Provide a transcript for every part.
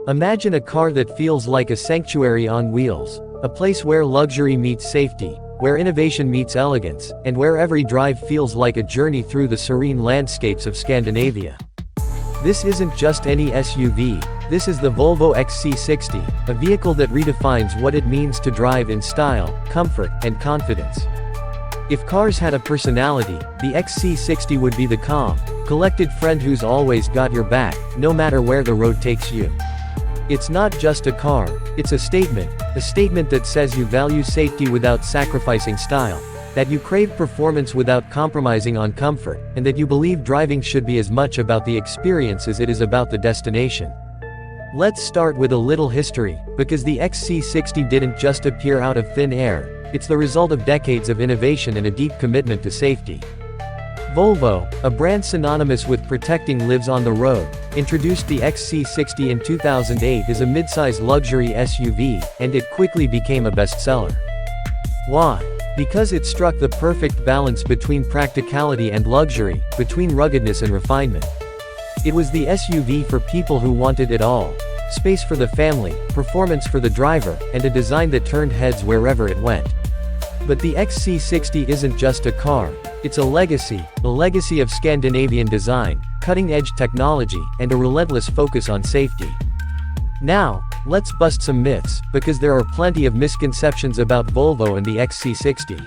Imagine a car that feels like a sanctuary on wheels, a place where luxury meets safety, where innovation meets elegance, and where every drive feels like a journey through the serene landscapes of Scandinavia. This isn't just any SUV, this is the Volvo XC60, a vehicle that redefines what it means to drive in style, comfort, and confidence. If cars had a personality, the XC60 would be the calm, collected friend who's always got your back, no matter where the road takes you. It's not just a car, it's a statement that says you value safety without sacrificing style, that you crave performance without compromising on comfort, and that you believe driving should be as much about the experience as it is about the destination. Let's start with a little history, because the XC60 didn't just appear out of thin air, it's the result of decades of innovation and a deep commitment to safety. Volvo, a brand synonymous with protecting lives on the road, introduced the XC60 in 2008 as a mid-size luxury SUV, and it quickly became a bestseller. Why? Because it struck the perfect balance between practicality and luxury, between ruggedness and refinement. It was the SUV for people who wanted it all: space for the family, performance for the driver, and a design that turned heads wherever it went. But the XC60 isn't just a car, it's a legacy of Scandinavian design, cutting-edge technology, and a relentless focus on safety. Now, let's bust some myths, because there are plenty of misconceptions about Volvo and the XC60.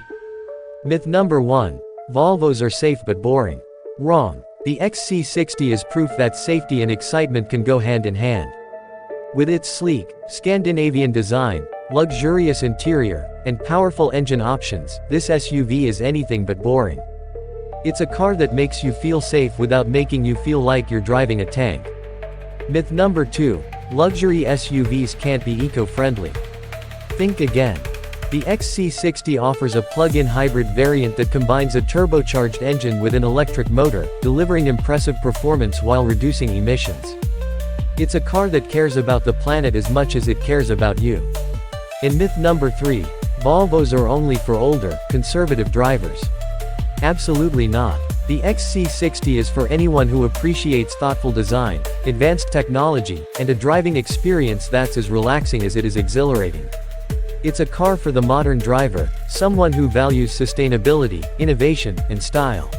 Myth number 1. Volvos are safe but boring. Wrong. The XC60 is proof that safety and excitement can go hand in hand. With its sleek, Scandinavian design, luxurious interior, and powerful engine options, this SUV is anything but boring. It's a car that makes you feel safe without making you feel like you're driving a tank. Myth number 2. Luxury SUVs can't be eco-friendly. Think again. The XC60 offers a plug-in hybrid variant that combines a turbocharged engine with an electric motor, delivering impressive performance while reducing emissions. It's a car that cares about the planet as much as it cares about you. And myth number 3. Volvos are only for older, conservative drivers. Absolutely not. The XC60 is for anyone who appreciates thoughtful design, advanced technology, and a driving experience that's as relaxing as it is exhilarating. It's a car for the modern driver, someone who values sustainability, innovation, and style.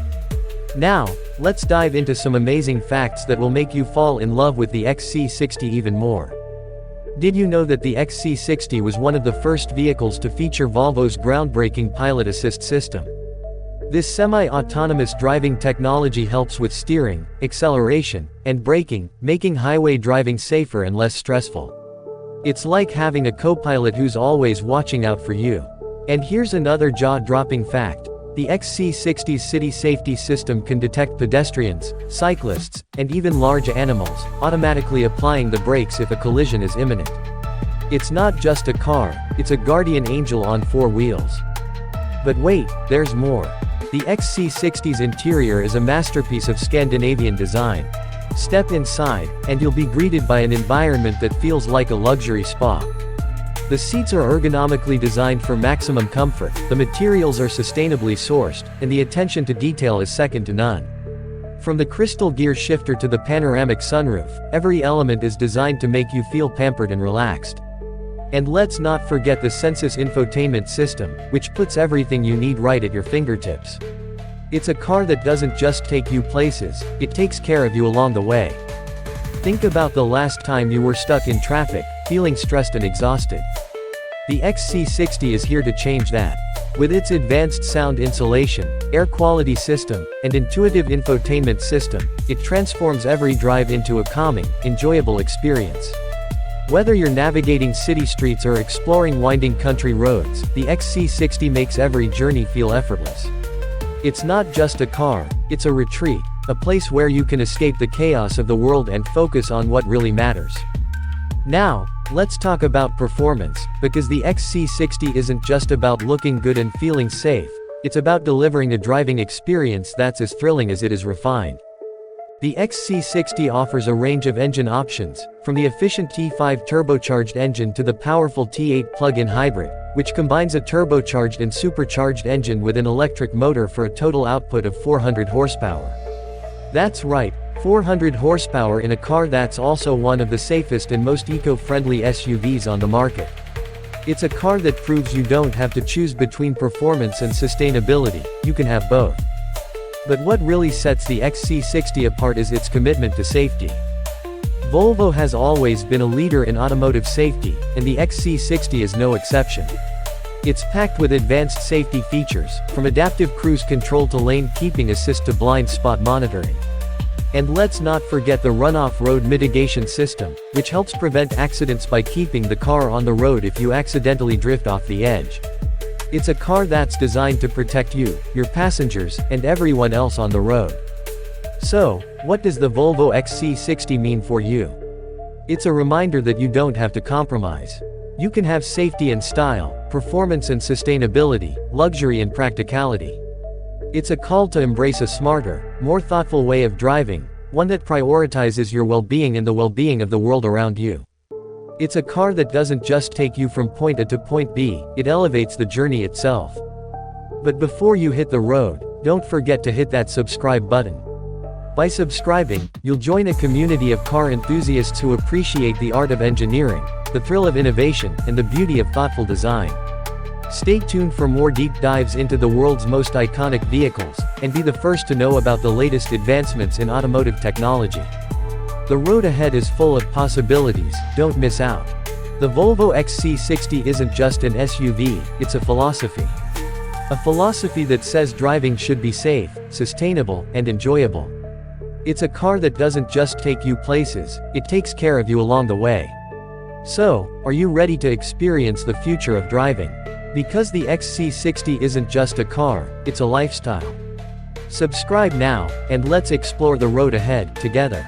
Now, let's dive into some amazing facts that will make you fall in love with the XC60 even more. Did you know that the XC60 was one of the first vehicles to feature Volvo's groundbreaking pilot assist system? This semi-autonomous driving technology helps with steering, acceleration, and braking, making highway driving safer and less stressful. It's like having a co-pilot who's always watching out for you. And here's another jaw-dropping fact. The XC60's city safety system can detect pedestrians, cyclists, and even large animals, automatically applying the brakes if a collision is imminent. It's not just a car, it's a guardian angel on 4 wheels. But wait, there's more. The XC60's interior is a masterpiece of Scandinavian design. Step inside, and you'll be greeted by an environment that feels like a luxury spa. The seats are ergonomically designed for maximum comfort, the materials are sustainably sourced, and the attention to detail is second to none. From the crystal gear shifter to the panoramic sunroof, every element is designed to make you feel pampered and relaxed. And let's not forget the Spacious infotainment system, which puts everything you need right at your fingertips. It's a car that doesn't just take you places, it takes care of you along the way. Think about the last time you were stuck in traffic, feeling stressed and exhausted. The XC60 is here to change that. With its advanced sound insulation, air quality system, and intuitive infotainment system, it transforms every drive into a calming, enjoyable experience. Whether you're navigating city streets or exploring winding country roads, the XC60 makes every journey feel effortless. It's not just a car, it's a retreat, a place where you can escape the chaos of the world and focus on what really matters. Now, let's talk about performance, because the XC60 isn't just about looking good and feeling safe, it's about delivering a driving experience that's as thrilling as it is refined. The XC60 offers a range of engine options, from the efficient T5 turbocharged engine to the powerful T8 plug-in hybrid, which combines a turbocharged and supercharged engine with an electric motor for a total output of 400 horsepower. That's right, 400 horsepower in a car that's also one of the safest and most eco-friendly SUVs on the market. It's a car that proves you don't have to choose between performance and sustainability, you can have both. But what really sets the XC60 apart is its commitment to safety. Volvo has always been a leader in automotive safety, and the XC60 is no exception. It's packed with advanced safety features, from adaptive cruise control to lane keeping assist to blind spot monitoring. And let's not forget the runoff road mitigation system, which helps prevent accidents by keeping the car on the road if you accidentally drift off the edge. It's a car that's designed to protect you, your passengers, and everyone else on the road. So, what does the Volvo XC60 mean for you? It's a reminder that you don't have to compromise. You can have safety and style, performance and sustainability, luxury and practicality. It's a call to embrace a smarter, more thoughtful way of driving, one that prioritizes your well-being and the well-being of the world around you. It's a car that doesn't just take you from point A to point B, it elevates the journey itself. But before you hit the road, don't forget to hit that subscribe button. By subscribing, you'll join a community of car enthusiasts who appreciate the art of engineering, the thrill of innovation, and the beauty of thoughtful design. Stay tuned for more deep dives into the world's most iconic vehicles, and be the first to know about the latest advancements in automotive technology. The road ahead is full of possibilities, don't miss out. The Volvo XC60 isn't just an SUV, it's a philosophy. A philosophy that says driving should be safe, sustainable, and enjoyable. It's a car that doesn't just take you places, it takes care of you along the way. So, are you ready to experience the future of driving? Because the XC60 isn't just a car, it's a lifestyle. Subscribe now, and let's explore the road ahead, together.